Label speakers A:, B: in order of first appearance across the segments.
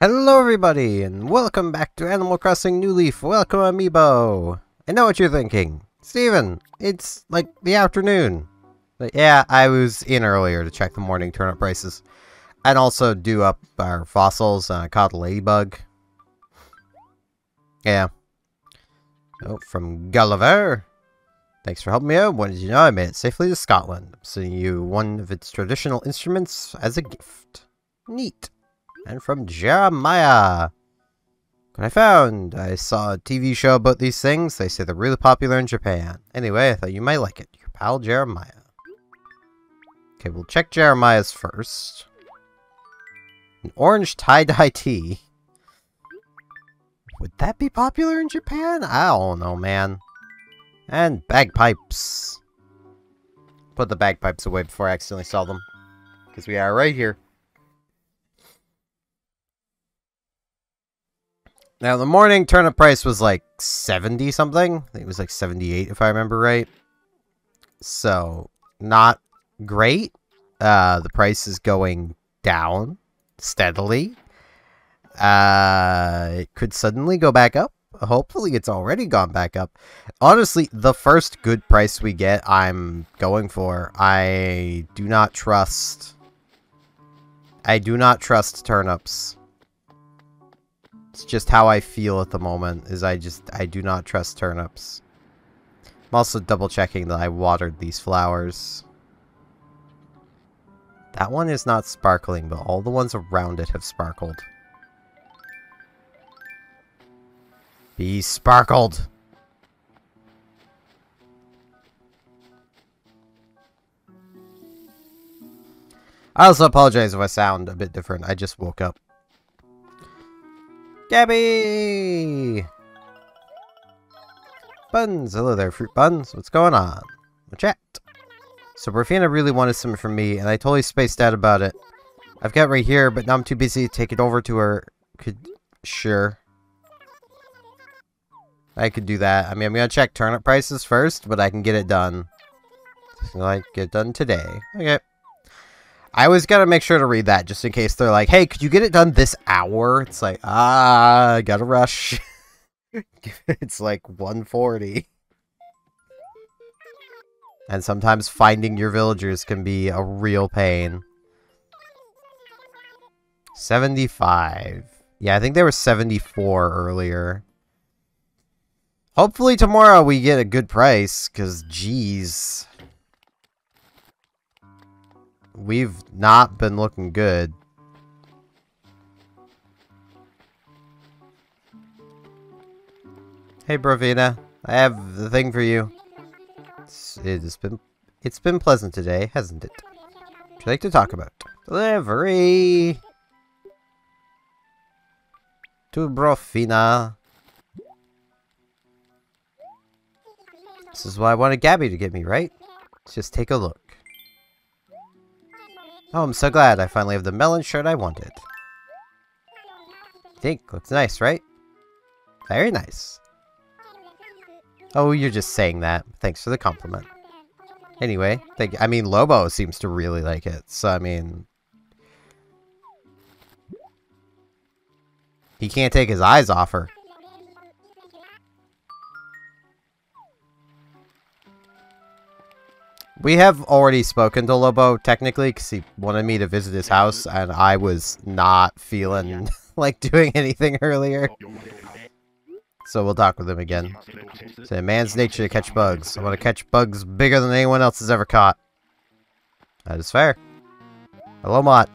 A: Hello everybody, and welcome back to Animal Crossing New Leaf. Welcome, Amiibo! I know what you're thinking. Steven, it's like the afternoon. But yeah, I was in earlier to check the morning turnip prices. And also do up our fossils, and I caught a ladybug. Yeah. Oh, from Gulliver. Thanks for helping me out. What did you know? I made it safely to Scotland. I'm sending you one of its traditional instruments as a gift. Neat. And from Jeremiah. What I found. I saw a TV show about these things. They say they're really popular in Japan. Anyway, I thought you might like it. Your pal Jeremiah. Okay, we'll check Jeremiah's first. An orange tie-dye tee. Would that be popular in Japan? I don't know, man. And bagpipes. Put the bagpipes away before I accidentally sell them. Because we are right here. Now, the morning turnip price was like 70 something. I think it was like 78 if I remember right. So, not great. The price is going down steadily. It could suddenly go back up. Hopefully, it's already gone back up. Honestly, the first good price we get, I'm going for. I do not trust turnips. It's just how I feel at the moment, is I do not trust turnips. I'm also double checking that I watered these flowers. That one is not sparkling, but all the ones around it have sparkled. Be sparkled! I also apologize if I sound a bit different. I just woke up. Gabby! Buns! Hello there, Fruit Buns. What's going on? We'll chat. So, Rafina really wanted something from me, and I totally spaced out about it. I've got it right here, but now I'm too busy to take it over to her. Sure. I could do that. I mean, I'm gonna check turnip prices first, but I can get it done. Like, get it done today. Okay. I always gotta make sure to read that, just in case they're like, hey, could you get it done this hour? It's like, I gotta rush. It's like 1:40. And sometimes finding your villagers can be a real pain. 75. Yeah, I think they were 74 earlier. Hopefully tomorrow we get a good price, because, geez. We've not been looking good. Hey, Bravina. I have the thing for you. It's been pleasant today, hasn't it? Would you like to talk about? Delivery! To Bravina. This is what I wanted Gabby to get me, right? Let's just take a look. Oh, I'm so glad I finally have the melon shirt I wanted. Think, looks nice, right? Very nice. Oh, you're just saying that. Thanks for the compliment. Anyway, I mean, Lobo seems to really like it, so I mean... He can't take his eyes off her. We have already spoken to Lobo, technically, because he wanted me to visit his house, and I was not feeling like doing anything earlier. So we'll talk with him again. It's a man's nature to catch bugs. I want to catch bugs bigger than anyone else has ever caught. That is fair. Hello, Mott.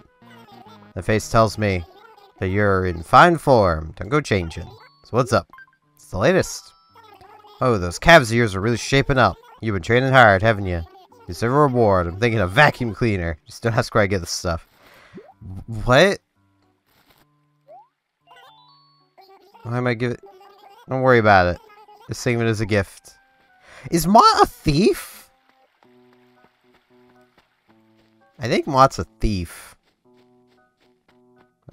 A: The face tells me that you're in fine form. Don't go changing. So what's up? It's the latest. Oh, those calves of yours are really shaping up. You've been training hard, haven't you? You deserve a reward. I'm thinking a vacuum cleaner. Just don't ask where I get this stuff. What? Why am I giving... Don't worry about it. Just save it as a gift. Is Mott a thief? I think Mott's a thief.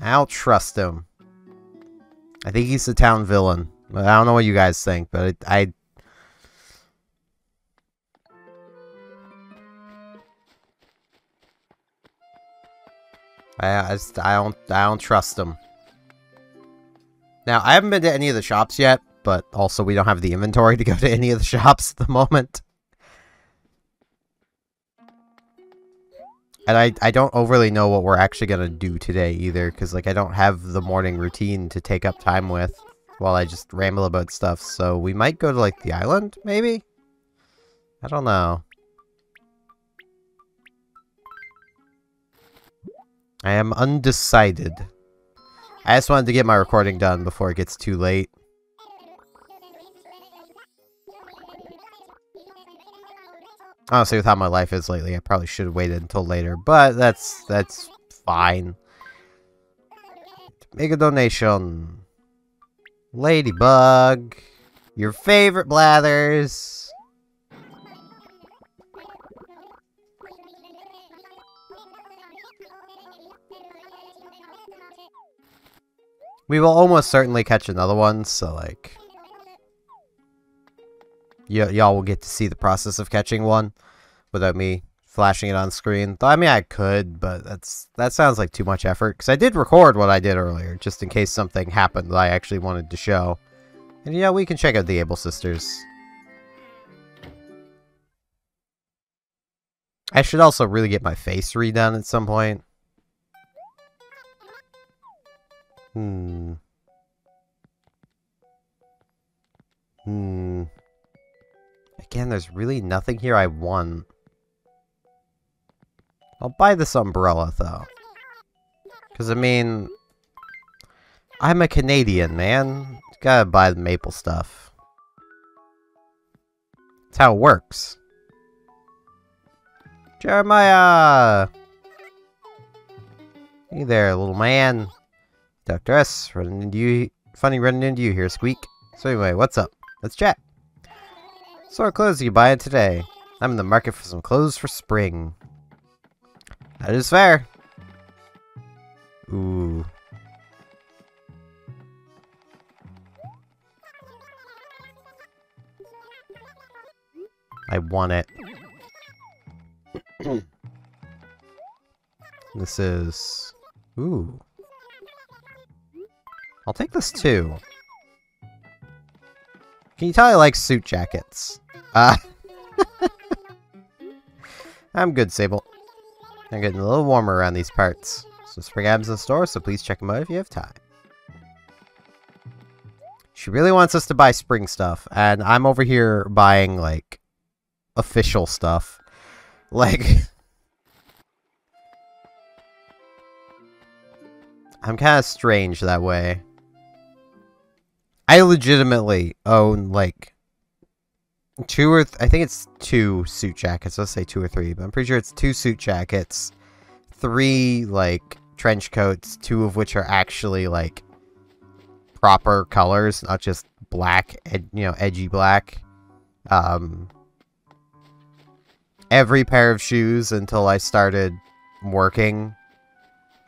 A: I don't trust him. I think he's the town villain. I don't know what you guys think, but I don't trust him. Now, I haven't been to any of the shops yet, but also we don't have the inventory to go to any of the shops at the moment. And I don't overly know what we're actually going to do today either, because like I don't have the morning routine to take up time with while I just ramble about stuff. So we might go to like the island, maybe? I don't know. I am undecided. I just wanted to get my recording done before it gets too late. Honestly, with how my life is lately, I probably should have waited until later, but that's fine. Make a donation. Ladybug. Your favorite Blathers. We will almost certainly catch another one, so like... y'all will get to see the process of catching one without me flashing it on screen. Though, I mean, I could, but that sounds like too much effort. Because I did record what I did earlier, just in case something happened that I actually wanted to show. And yeah, we can check out the Able Sisters. I should also really get my face redone at some point. Again, there's really nothing here I want. I'll buy this umbrella, though. Because, I mean... I'm a Canadian, man. Gotta buy the maple stuff. That's how it works. Jeremiah! Hey there, little man. Dr. S, running into you. Funny running into you here, Squeak. So anyway, what's up? Let's chat. What sort of clothes are you buying today? I'm in the market for some clothes for spring. That is fair. Ooh. I want it. This is... Ooh. I'll take this too. Can you tell I like suit jackets? I'm good, Sable. I'm getting a little warmer around these parts. Some spring items in the store, so please check them out if you have time. She really wants us to buy spring stuff, and I'm over here buying, like, official stuff. Like... I'm kind of strange that way. I legitimately own, like, I think it's 2 suit jackets. Let's say 2 or 3, but I'm pretty sure it's 2 suit jackets, 3, like, trench coats, 2 of which are actually, like, proper colors, not just black, you know, edgy black. Every pair of shoes until I started working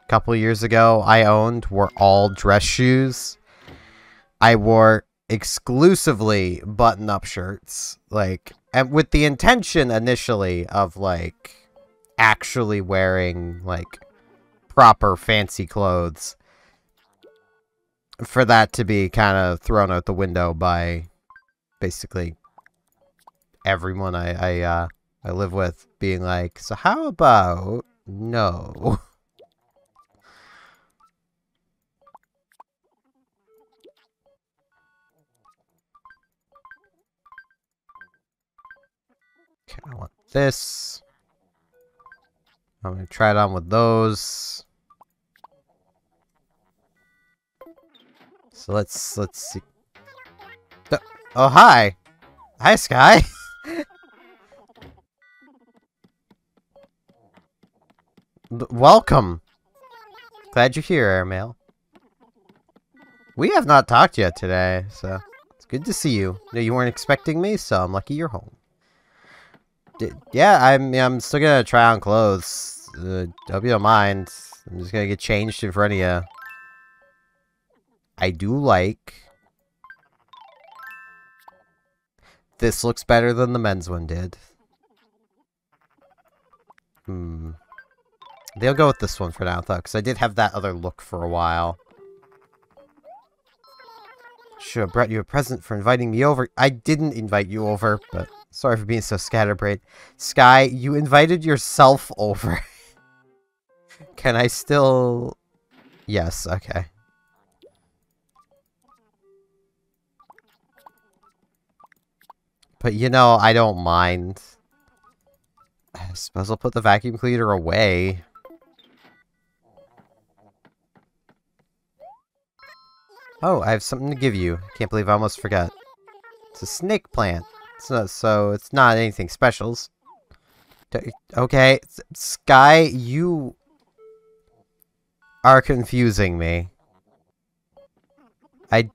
A: a couple years ago I owned were all dress shoes. I wore exclusively button-up shirts, like, and with the intention initially of, like, actually wearing, like, proper fancy clothes, for that to be kind of thrown out the window by basically everyone I live with being like, so how about no? Okay, I want this. I'm gonna try it on with those. So let's see. Oh, hi! Hi, Sky! Welcome! Glad you're here, Airmail. We have not talked yet today, so it's good to see you. No, you weren't expecting me, so I'm lucky you're home. Yeah, I'm still gonna try on clothes. Hope you don't mind. I'm just gonna get changed in front of you. I do like... This looks better than the men's one did. They'll go with this one for now, though, because I did have that other look for a while. Should have brought you a present for inviting me over. I didn't invite you over, but sorry for being so scatterbrained. Sky, you invited yourself over. Can I still... Yes, okay. But, you know, I don't mind. I suppose I'll put the vacuum cleaner away. Oh, I have something to give you. Can't believe I almost forgot. It's a snake plant. So it's not anything special. Okay, Sky, you are confusing me. It's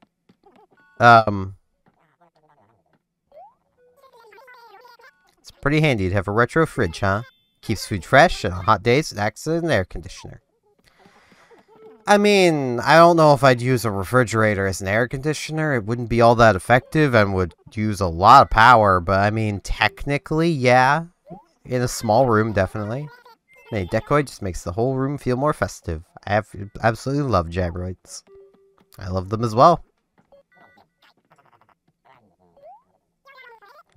A: pretty handy to have a retro fridge, huh? Keeps food fresh, and on hot days it acts as an air conditioner. I mean, I don't know if I'd use a refrigerator as an air conditioner. It wouldn't be all that effective and would use a lot of power, but I mean, technically, yeah. In a small room, definitely. And a decoy just makes the whole room feel more festive. I absolutely love Jabroids. I love them as well.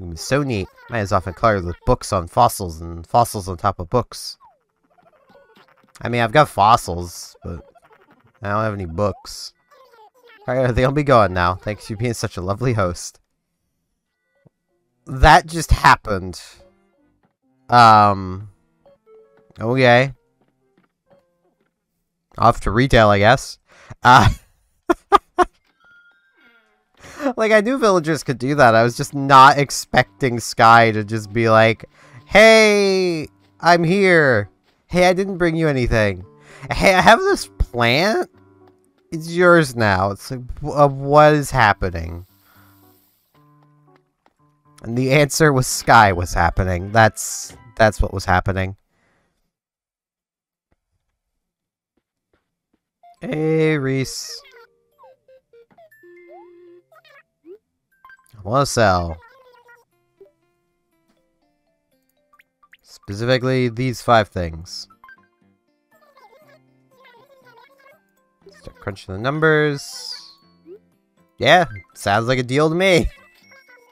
A: It's so neat. Mine is often cluttered with books on fossils and fossils on top of books. I mean, I've got fossils, but I don't have any books. Alright, they'll be going now. Thanks for being such a lovely host. That just happened. Okay. Off to retail, I guess. Like, I knew villagers could do that. I was just not expecting Sky to just be like, hey, I'm here. Hey, I didn't bring you anything. Hey, I have this plant. It's yours now. It's like, what is happening? And the answer was Sky was happening. That's what was happening. Hey, Reese. I want to sell. Specifically, these 5 things. Start crunching the numbers. Yeah, sounds like a deal to me.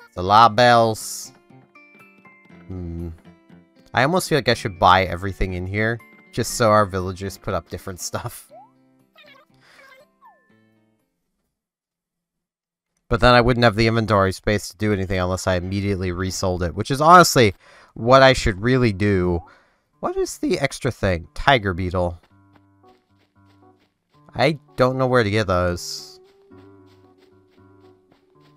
A: It's a lot of bells. I almost feel like I should buy everything in here, just so our villagers put up different stuff. But then I wouldn't have the inventory space to do anything unless I immediately resold it, which is honestly what I should really do. What is the extra thing? Tiger beetle. I don't know where to get those.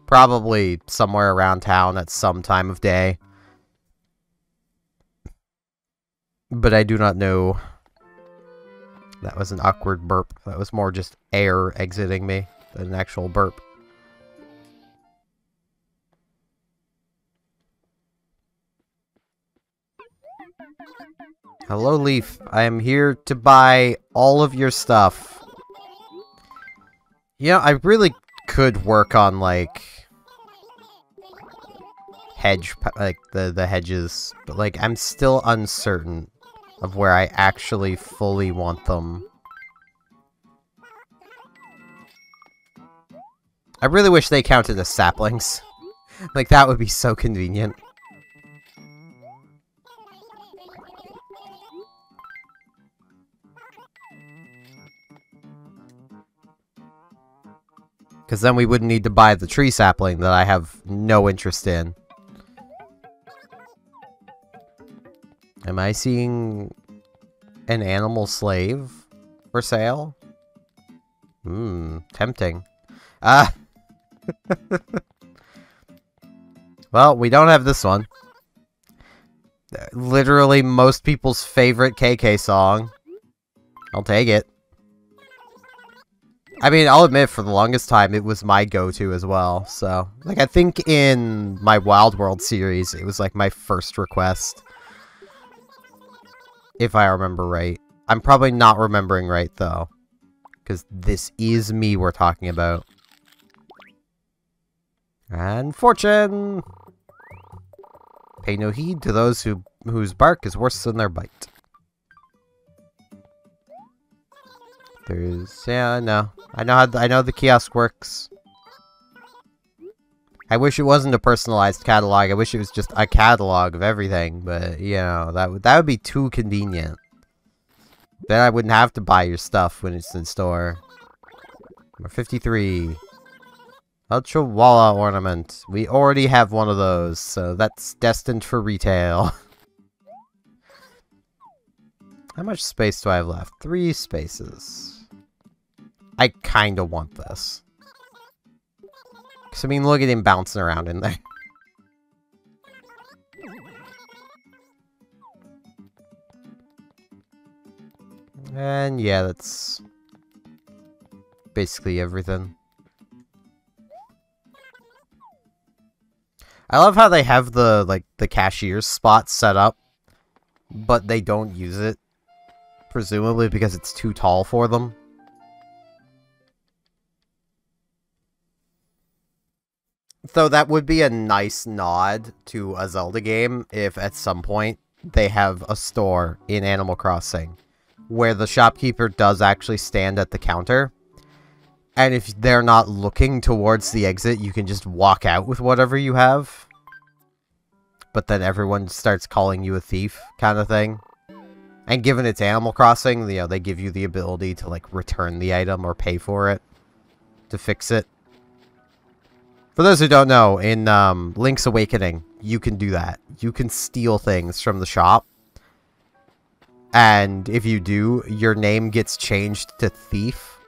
A: Probably somewhere around town at some time of day. But I do not know. That was an awkward burp. That was more just air exiting me than an actual burp. Hello, Leaf. I am here to buy all of your stuff. You know, I really could work on, like, the hedges, but, like, I'm still uncertain of where I actually fully want them. I really wish they counted as saplings. Like, that would be so convenient. Because then we wouldn't need to buy the tree sapling that I have no interest in. Am I seeing an animal slave for sale? Tempting. Well, we don't have this one. Literally most people's favorite KK song. I'll take it. I mean, I'll admit, for the longest time, it was my go-to as well, so... Like, I think in my Wild World series, it was, like, my first request. If I remember right. I'm probably not remembering right, though. Because this is me we're talking about. And fortune! Pay no heed to those whose bark is worse than their bite. Yeah, no. I know the kiosk works. I wish it wasn't a personalized catalog. I wish it was just a catalog of everything, but you know, that would be too convenient. Then I wouldn't have to buy your stuff when it's in store. Number 53. Ultra Walla ornament. We already have one of those, so that's destined for retail. How much space do I have left? 3 spaces. I kinda want this. Because, I mean, look at him bouncing around in there. And yeah, that's basically everything. I love how they have the cashier's spot set up, but they don't use it. Presumably because it's too tall for them. Though that would be a nice nod to a Zelda game if at some point they have a store in Animal Crossing where the shopkeeper does actually stand at the counter. And if they're not looking towards the exit, you can just walk out with whatever you have. But then everyone starts calling you a thief, kind of thing. And given it's Animal Crossing, you know, they give you the ability to, like, return the item or pay for it to fix it. For those who don't know, in Link's Awakening, you can do that. You can steal things from the shop. And if you do, your name gets changed to Thief.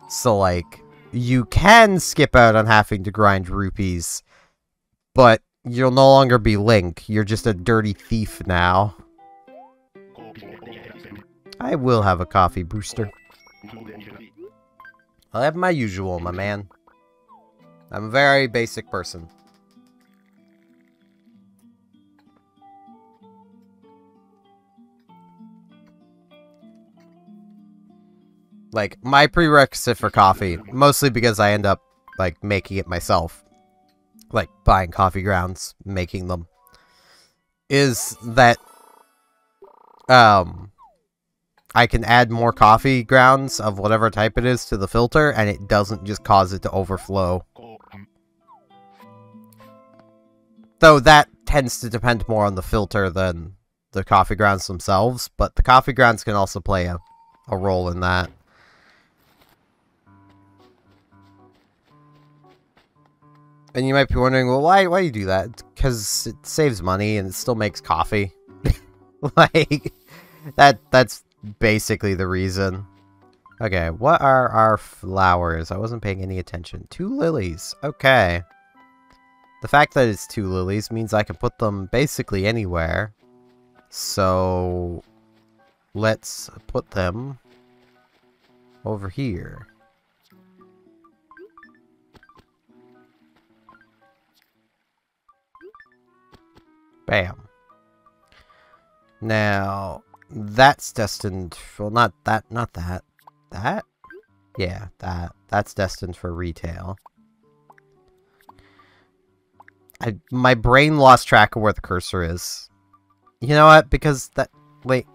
A: So, like, you can skip out on having to grind rupees, but you'll no longer be Link. You're just a dirty thief now. I will have a coffee, Brewster. I'll have my usual, my man. I'm a very basic person. Like, my prerequisite for coffee, mostly because I end up, like, making it myself. Like, buying coffee grounds, making them. Is that, I can add more coffee grounds of whatever type it is to the filter, and it doesn't just cause it to overflow. Though that tends to depend more on the filter than the coffee grounds themselves, but the coffee grounds can also play a role in that. And you might be wondering, well, why do you do that? Because it saves money and it still makes coffee. Like, that's basically the reason. Okay, what are our flowers? I wasn't paying any attention. 2 lilies. Okay. The fact that it's 2 lilies means I can put them basically anywhere. So, let's put them over here. Bam. Now, that's destined... Well, not that. That? Yeah, that's destined for retail. My brain lost track of where the cursor is. You know what? Because that... Wait,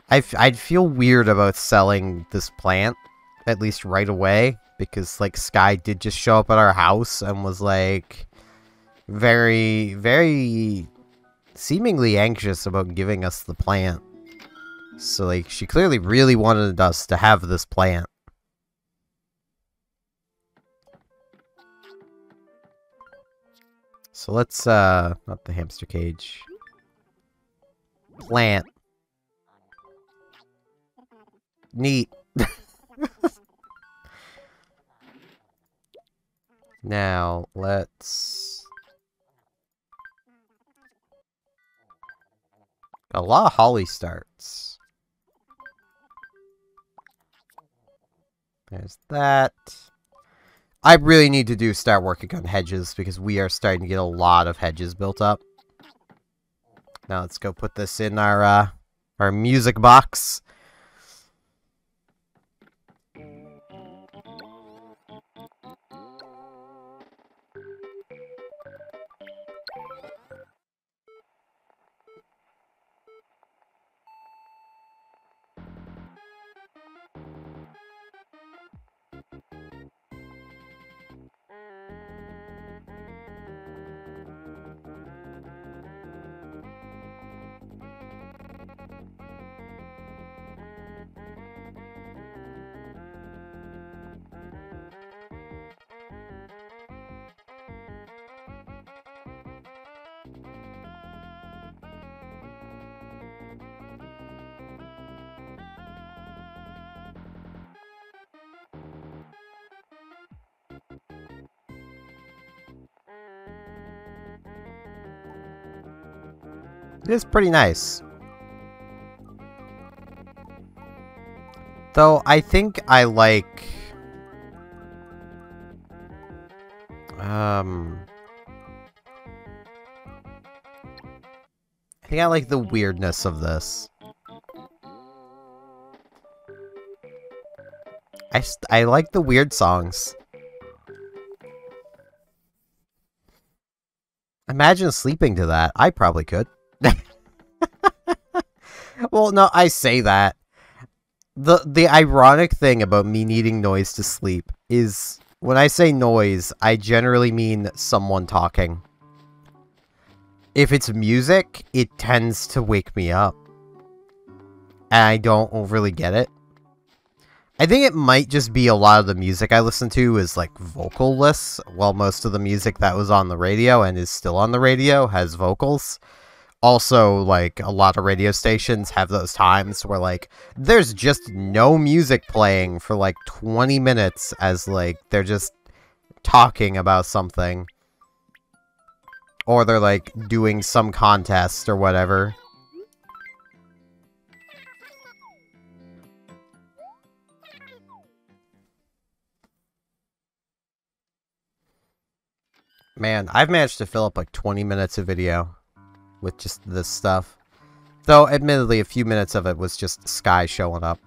A: I'd feel weird about selling this plant, at least right away, because, like, Sky did just show up at our house and was, like, very, very seemingly anxious about giving us the plant. So, like, she clearly really wanted us to have this plant. So let's, not the hamster cage. Plant. Neat. Now, let's... A lot of holly starts. There's that. I really need to start working on hedges, because we are starting to get a lot of hedges built up. Now let's go put this in our music box. It is pretty nice. Though, I think I like... I think I like the weirdness of this. I like the weird songs. Imagine sleeping to that. I probably could. Well, no, I say that. The ironic thing about me needing noise to sleep is, when I say noise, I generally mean someone talking. If it's music, it tends to wake me up. And I don't overly get it. I think it might just be a lot of the music I listen to is, like, vocalless, while most of the music that was on the radio and is still on the radio has vocals. Also, like, a lot of radio stations have those times where, like, there's just no music playing for, like, 20 minutes as, like, they're just talking about something. Or they're, like, doing some contest or whatever. Man, I've managed to fill up, like, 20 minutes of video with just this stuff. Though, admittedly, a few minutes of it was just sky showing up.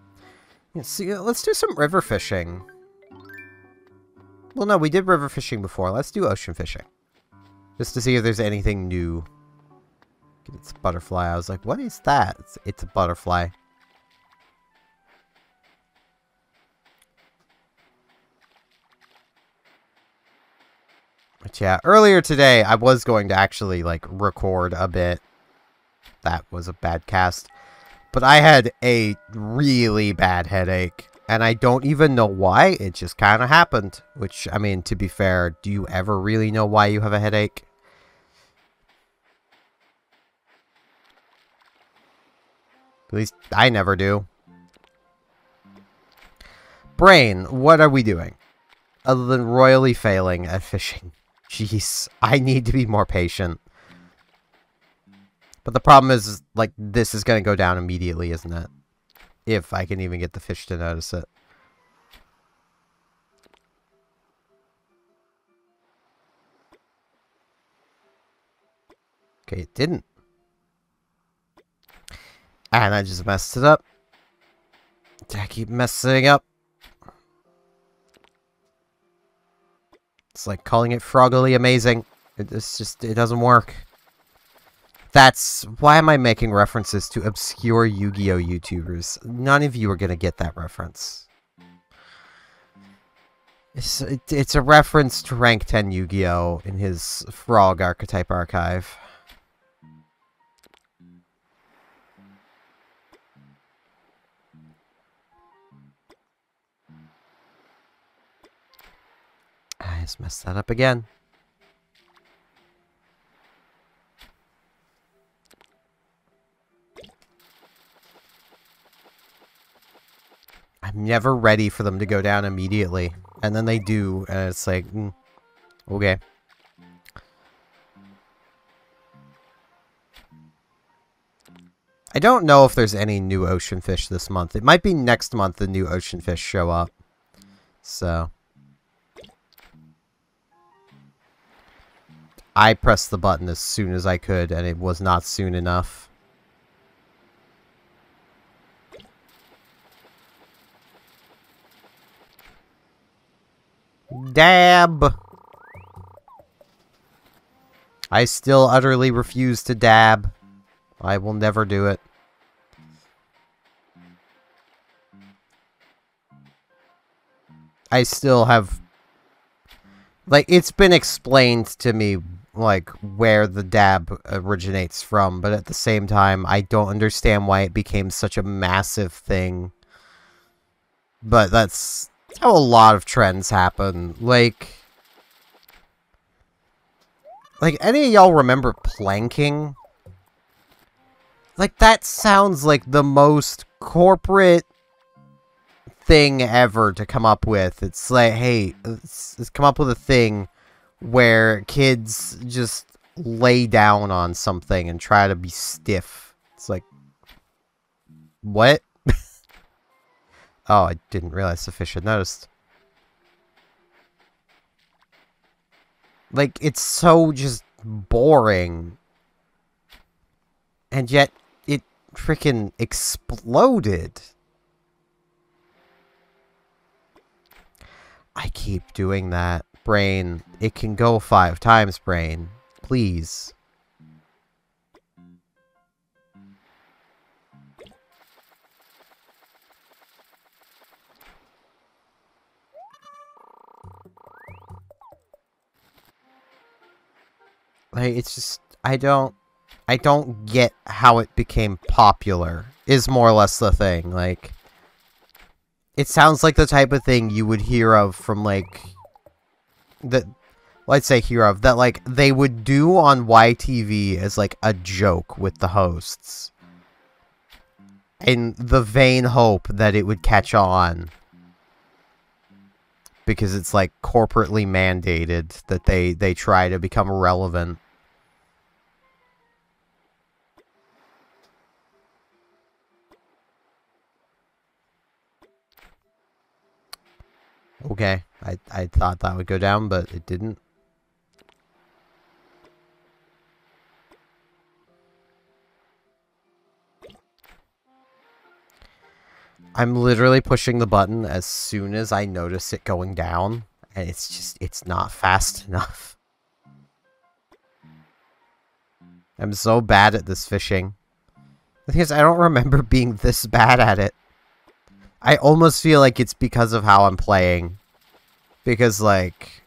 A: Let's do some river fishing. Well, no, we did river fishing before. Let's do ocean fishing. Just to see if there's anything new. It's a butterfly. I was like, what is that? It's a butterfly. But yeah, earlier today, I was going to actually, like, record a bit. That was a bad cast. But I had a really bad headache. And I don't even know why. It just kind of happened. Which, I mean, to be fair, do you ever really know why you have a headache? At least, I never do. Brain, what are we doing? Other than royally failing at fishing. Jeez, I need to be more patient. But the problem is, like, this is going to go down immediately, isn't it? If I can even get the fish to notice it. Okay, it didn't. And I just messed it up. I keep messing up. It's like calling it froggily amazing. It's just, it doesn't work. That's, why am I making references to obscure Yu-Gi-Oh! YouTubers? None of you are going to get that reference. It's a reference to Rank 10 Yu-Gi-Oh! In his Frog Archetype Archive. I just messed that up again. I'm never ready for them to go down immediately. And then they do, and it's like, okay. I don't know if there's any new ocean fish this month. It might be next month the new ocean fish show up. So. I pressed the button as soon as I could, and it was not soon enough. Dab! I still utterly refuse to dab. I will never do it. I still have... Like, it's been explained to me, like, where the dab originates from, but at the same time, I don't understand why it became such a massive thing. But that's how a lot of trends happen. Like, any of y'all remember planking? Like, that sounds like the most corporate thing ever to come up with. It's like, hey, let's come up with a thing where kids just lay down on something and try to be stiff. It's like, what? Oh, I didn't realize the fish had noticed. Like, it's so just boring. And yet, it freaking exploded. I keep doing that. Brain, it can go 5 times, brain. Please. Like, it's just, I don't get how it became popular, is more or less the thing. Like, it sounds like the type of thing you would hear of from, like, let's say hear of, that, like, they would do on YTV as, like, a joke with the hosts. In the vain hope that it would catch on. Because it's, like, corporately mandated that they try to become relevant. Okay, I thought that would go down, but it didn't. I'm literally pushing the button as soon as I notice it going down, and it's just, it's not fast enough. I'm so bad at this fishing. The thing is, I don't remember being this bad at it. I almost feel like it's because of how I'm playing. Because, like,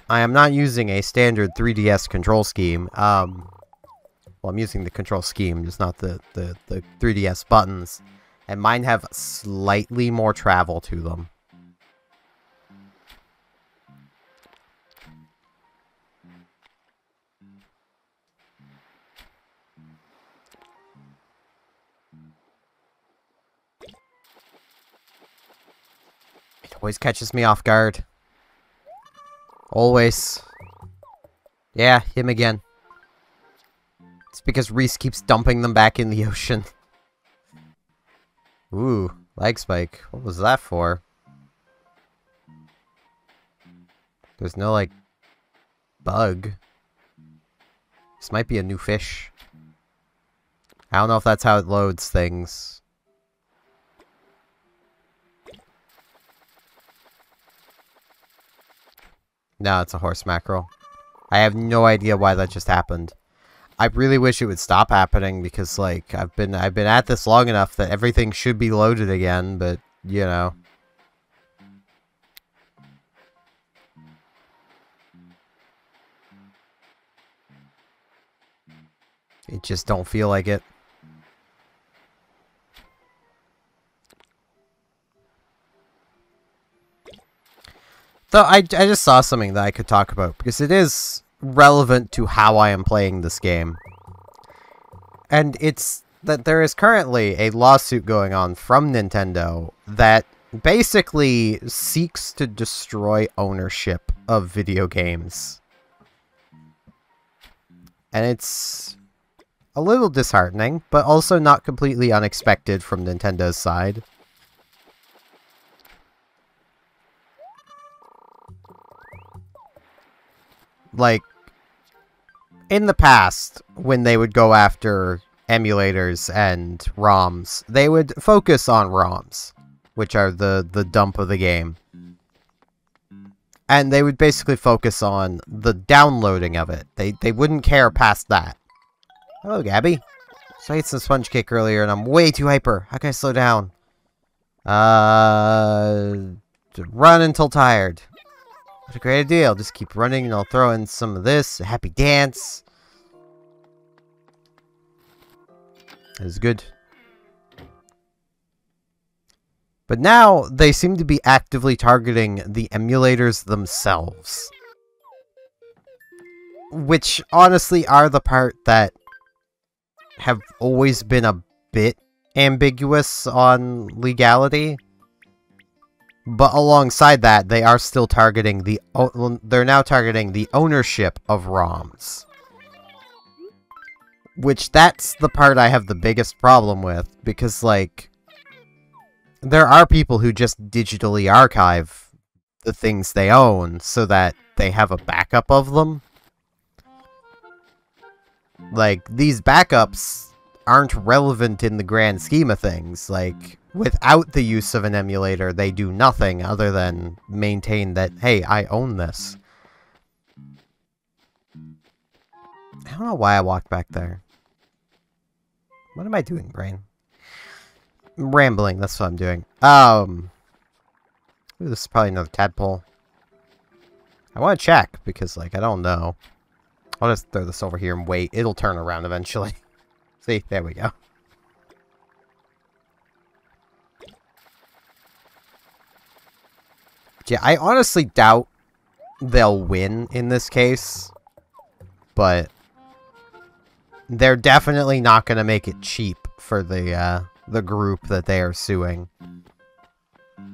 A: I am not using a standard 3DS control scheme. Well, I'm using the control scheme, just not the 3DS buttons. And mine have slightly more travel to them. Always catches me off guard. Always. Yeah, him again. It's because Reese keeps dumping them back in the ocean. Ooh, lag spike. What was that for? There's no, like, bug. This might be a new fish. I don't know if that's how it loads things. No, it's a horse mackerel. I have no idea why that just happened. I really wish it would stop happening because, like, I've been at this long enough that everything should be loaded again, but, you know. It just don't feel like it. Though I just saw something that I could talk about, because it is relevant to how I am playing this game. And it's that there is currently a lawsuit going on from Nintendo that basically seeks to destroy ownership of video games. And it's a little disheartening, but also not completely unexpected from Nintendo's side. Like, in the past, when they would go after emulators and ROMs, they would focus on ROMs, which are the dump of the game. And they would basically focus on the downloading of it. They wouldn't care past that. Hello, Gabby. So I ate some sponge cake earlier, and I'm way too hyper. How can I slow down? Run until tired. What a great idea. I'll just keep running, and I'll throw in some of this. A happy dance. That is good. But now, they seem to be actively targeting the emulators themselves. Which, honestly, are the part that have always been a bit ambiguous on legality. But alongside that, they are still targeting they're now targeting the ownership of ROMs. Which, that's the part I have the biggest problem with, because, like, there are people who just digitally archive the things they own so that they have a backup of them. Like, these backups aren't relevant in the grand scheme of things. Like, without the use of an emulator, they do nothing other than maintain that, hey, I own this. I don't know why I walked back there. What am I doing, brain? I'm rambling, that's what I'm doing. Ooh, this is probably another tadpole. I want to check, because, like, I don't know. I'll just throw this over here and wait. It'll turn around eventually. See? There we go. Yeah, I honestly doubt they'll win in this case. But they're definitely not going to make it cheap for the group that they are suing.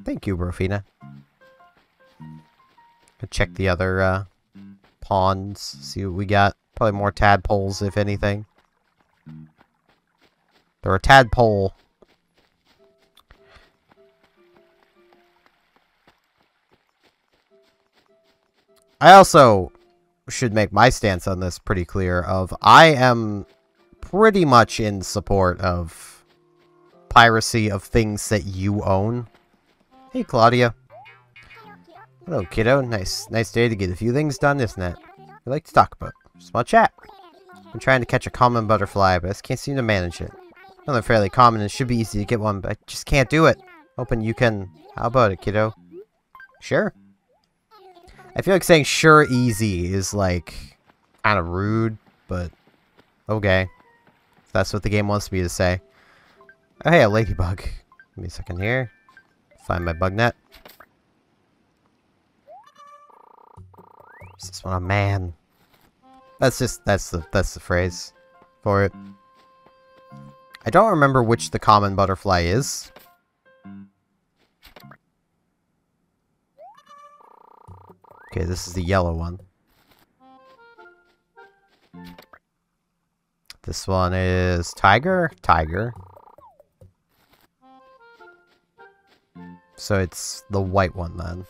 A: Thank you, Rofina. Check the other ponds, see what we got. Probably more tadpoles, if anything. They're a tadpole. I also should make my stance on this pretty clear of I am pretty much in support of piracy of things that you own. Hey, Claudia. Hello, kiddo. Nice day to get a few things done, isn't it? I like to talk about. Small chat. I'm trying to catch a common butterfly, but I just can't seem to manage it. I know they're fairly common and it should be easy to get one, but I just can't do it. Hoping you can. How about it, kiddo? Sure. I feel like saying sure easy is, like, kind of rude, but okay. If that's what the game wants me to say. Oh, hey, a ladybug. Give me a second here. Find my bug net. Is this one a man? That's the phrase for it. I don't remember which the common butterfly is. Okay, this is the yellow one. This one is tiger? Tiger. So it's the white one then.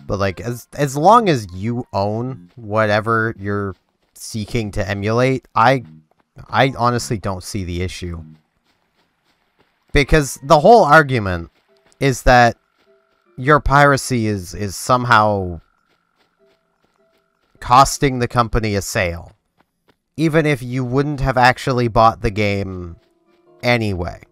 A: But like, as long as you own whatever you're seeking to emulate, I honestly don't see the issue. Because the whole argument is that your piracy is somehow costing the company a sale. Even if you wouldn't have actually bought the game anyway.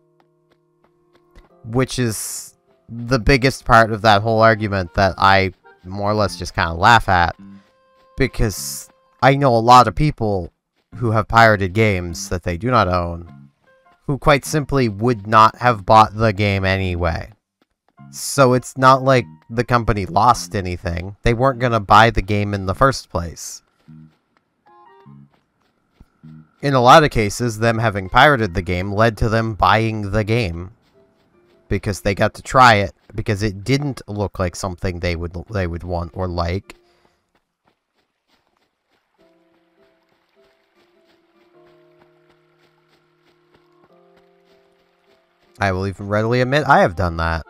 A: Which is the biggest part of that whole argument that I more or less just kind of laugh at. Because I know a lot of people who have pirated games that they do not own, who quite simply would not have bought the game anyway. So it's not like the company lost anything. They weren't going to buy the game in the first place. In a lot of cases, them having pirated the game led to them buying the game. Because they got to try it, because it didn't look like something they would want or like. I will even readily admit I have done that.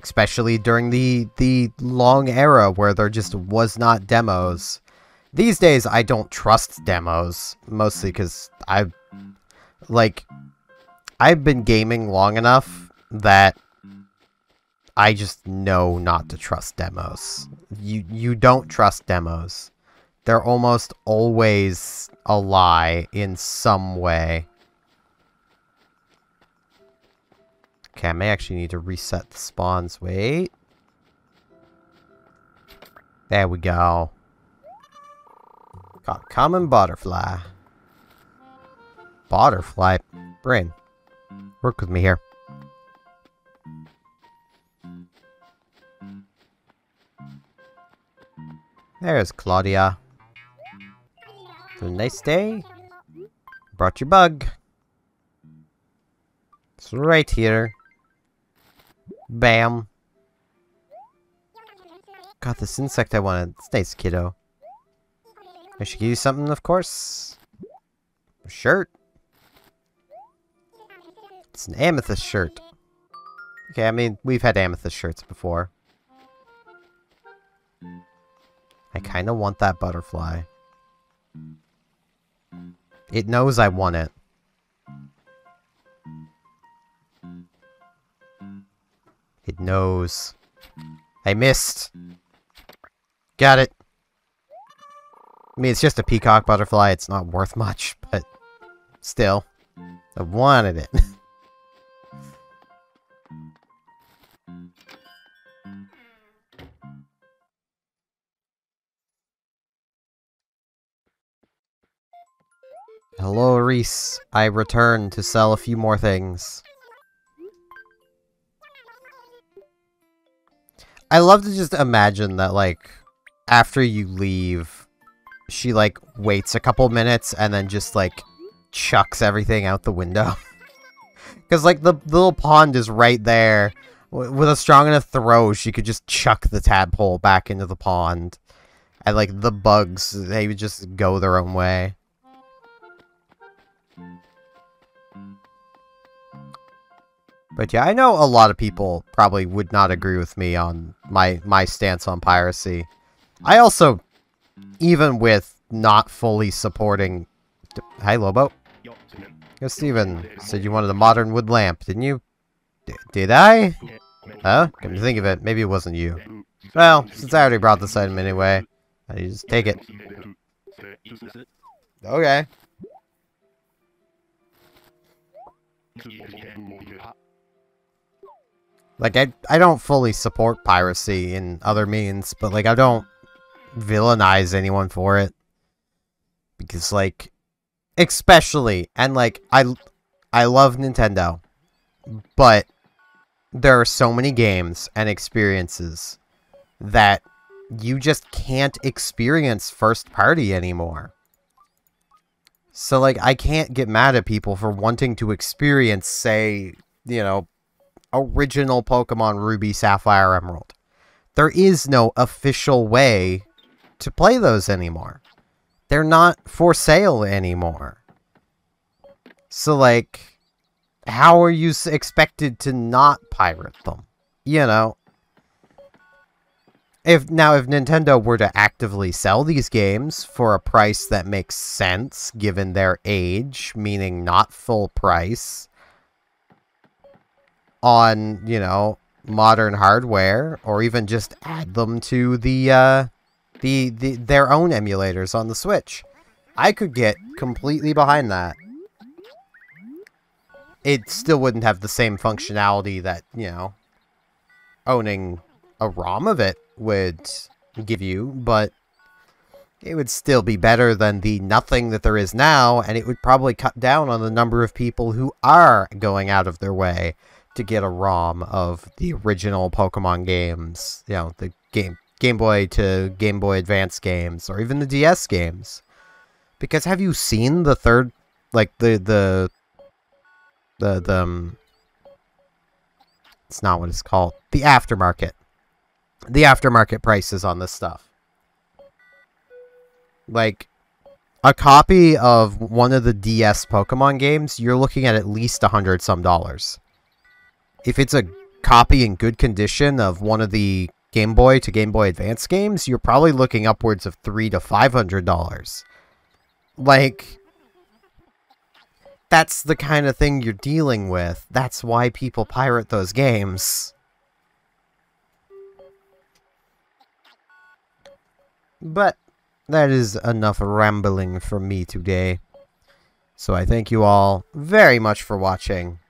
A: Especially during the long era where there just was not demos. These days, I don't trust demos, mostly because I've been gaming long enough that I just know not to trust demos. You don't trust demos. They're almost always a lie in some way. Okay, I may actually need to reset the spawns. Wait. There we go. Got common butterfly. Butterfly? Brain. Work with me here. There's Claudia. It's a nice day. Brought your bug. It's right here. Bam. Got this insect I wanted. It's nice, kiddo. I should give you something, of course. A shirt. It's an amethyst shirt. Okay, I mean, we've had amethyst shirts before. I kind of want that butterfly. It knows I want it. It knows. I missed. Got it. I mean, it's just a peacock butterfly. It's not worth much, but still. I wanted it. Hello, Reese. I returned to sell a few more things. I love to just imagine that, like, after you leave, she, like, waits a couple minutes and then just, like, chucks everything out the window. Because, like, the little pond is right there. With a strong enough throw, she could just chuck the tadpole back into the pond. And, like, the bugs, they would just go their own way. But yeah, I know a lot of people probably would not agree with me on my stance on piracy. I also, even with not fully supporting... Hi, Lobo. Yo, Steven, said you wanted a modern wood lamp, didn't you? Did I? Huh? Come to think of it, maybe it wasn't you. Well, since I already brought this item anyway, I just take it. Okay. Like, I don't fully support piracy in other means, but, like, I don't villainize anyone for it. Because, like, especially, and, like, I love Nintendo, but there are so many games and experiences that you just can't experience first party anymore. So, like, I can't get mad at people for wanting to experience, say, you know, original Pokemon Ruby, Sapphire, Emerald. There is no official way to play those anymore. They're not for sale anymore. So, like, how are you expected to not pirate them? You know? If Nintendo were to actively sell these games for a price that makes sense, given their age, meaning not full price, on, you know, modern hardware, or even just add them to their own emulators on the Switch, I could get completely behind that. It still wouldn't have the same functionality that, you know, owning a ROM of it would give you, but it would still be better than the nothing that there is now, and it would probably cut down on the number of people who are going out of their way to get a ROM of the original Pokemon games, you know, the Game Boy to Game Boy Advance games, or even the DS games. Because have you seen the third, like, the it's not what it's called, the aftermarket prices on this stuff? Like, a copy of one of the DS Pokemon games, you're looking at least $100 some. If it's a copy in good condition of one of the Game Boy to Game Boy Advance games, you're probably looking upwards of $300 to $500. Like, that's the kind of thing you're dealing with. That's why people pirate those games. But that is enough rambling from me today. So I thank you all very much for watching.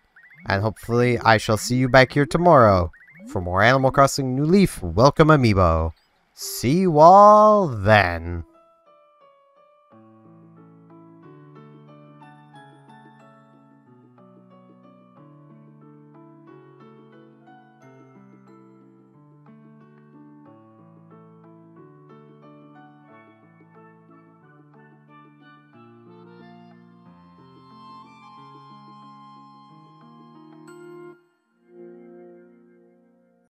A: And hopefully I shall see you back here tomorrow for more Animal Crossing New Leaf Welcome Amiibo. See you all then.